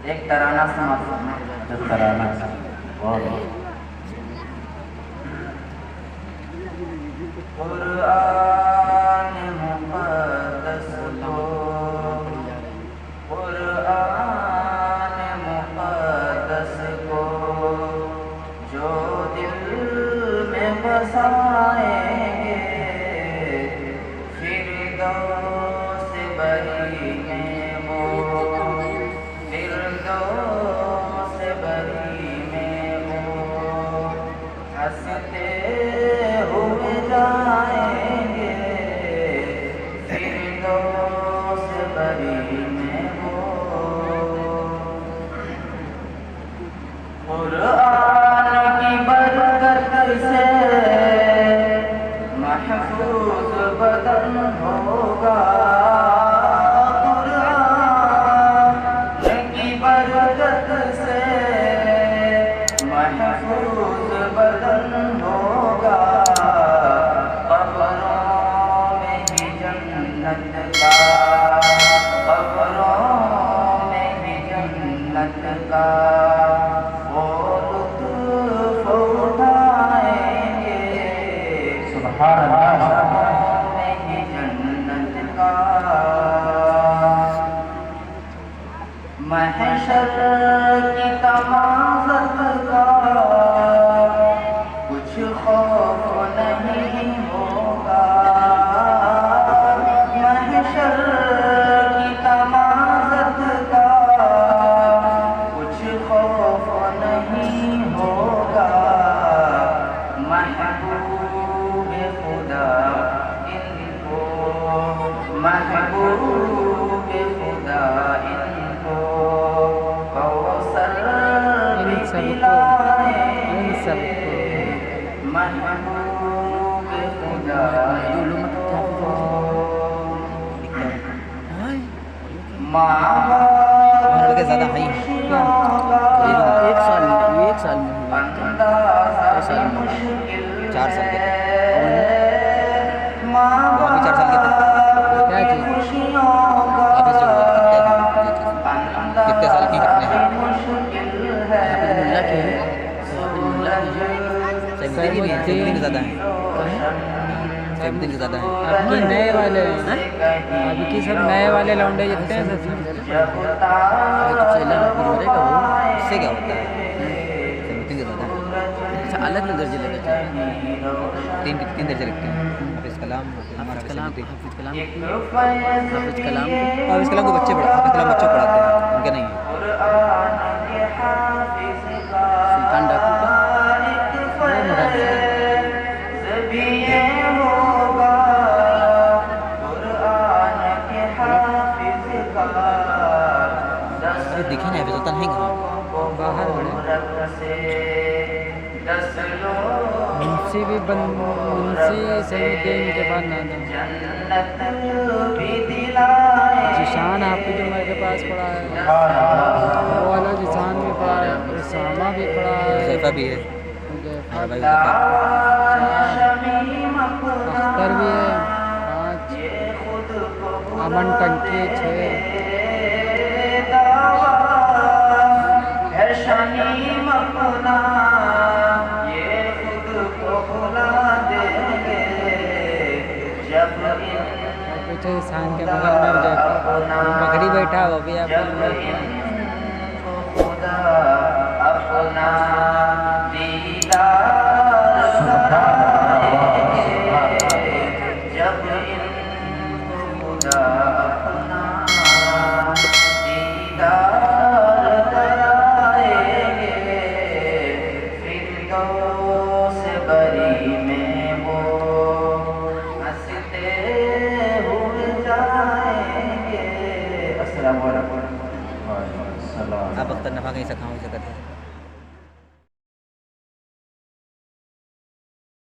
एक तराना सुना, जो तराना कुरान मुक़द्दस को, कुरान मुक़द्दस को जो दिल में बसाएंगे, फिरदौस बरी में वो, फिरदौस बरी में वो हंसते हुए जाएंगे, फिरदौस बरी में वो। कुरान की बरकत से महफूज बदन होगा, कुरान की बरकत से महफूज बदन होगा, कब्रों में ही जन्नत का, कब्रों में ही जन्नत का वो लुत्फ उठाएंगे, सुभान अल्लाह में ही जन्नत का। महशर की तमाज़त का कुछ खौफ नहीं होगा, महशर की तमाज़त का कुछ खौफ नहीं होगा, महबूब खुदा इनको, महबूब खुदा इनको कौसर भी पिलाएंगे, महबूब खुदा इनको। माँ बाप ज़्यादा है एक साल में अंदाज़ा मुश्किल 4 साल के है, माँ वो अभी 4 साल के थे। बाप की खुशियों का वापस जो कितने साल की कितने हैं? मुश्किल है, सेवनटीन ज़्यादा है, 17 के ज़्यादा है। आपकी नए वाले हैं, आपकी सब नए वाले लौंडे जितने हैं सब इससे क्या होता है? 17 के ज़्यादा है। अच्छा अलग अलग दर्जे लगे थे। 3 दर्जे रखते हैं। हाफिज़ कलाम हाफिज़ कलाम को बच्चे हाफिज़ कलाम बच्चों को पढ़ाते हैं, उनके नहीं है। सुल्तान डाकू का अरे दिखे ना, हाफिज़ सुल्तान है कहाँ? बाहर बड़े मुंशी भी मुंशी सईमुद्दीन के बाद नाम जिशान हाफिज़ उमर के पास पढ़ा है, वो वाला जिशान भी पढ़ा है, उसामा भी पढ़ा है, हुज़ैफ़ा भी है, हुज़ैफ़ा मेरा भाई भी, हुज़ैफ़ा। अख्तर भी है 5, अमन टंकी 6, शमीम अपना ये खुद को भुला देंगे, जब पीछे इंसान के बगल में बकरी बैठा वो भी आप खुदा अपना दीदार कराएंगे, जब इनको खुदा अपना दीदार कराएंगे, फिरदौस बरी में वो हंसते हुए जाएंगे। अस्सलाम वालेकुम। आप अख्तर नफ़ा कहीं से कहाँ हो सकते हैं?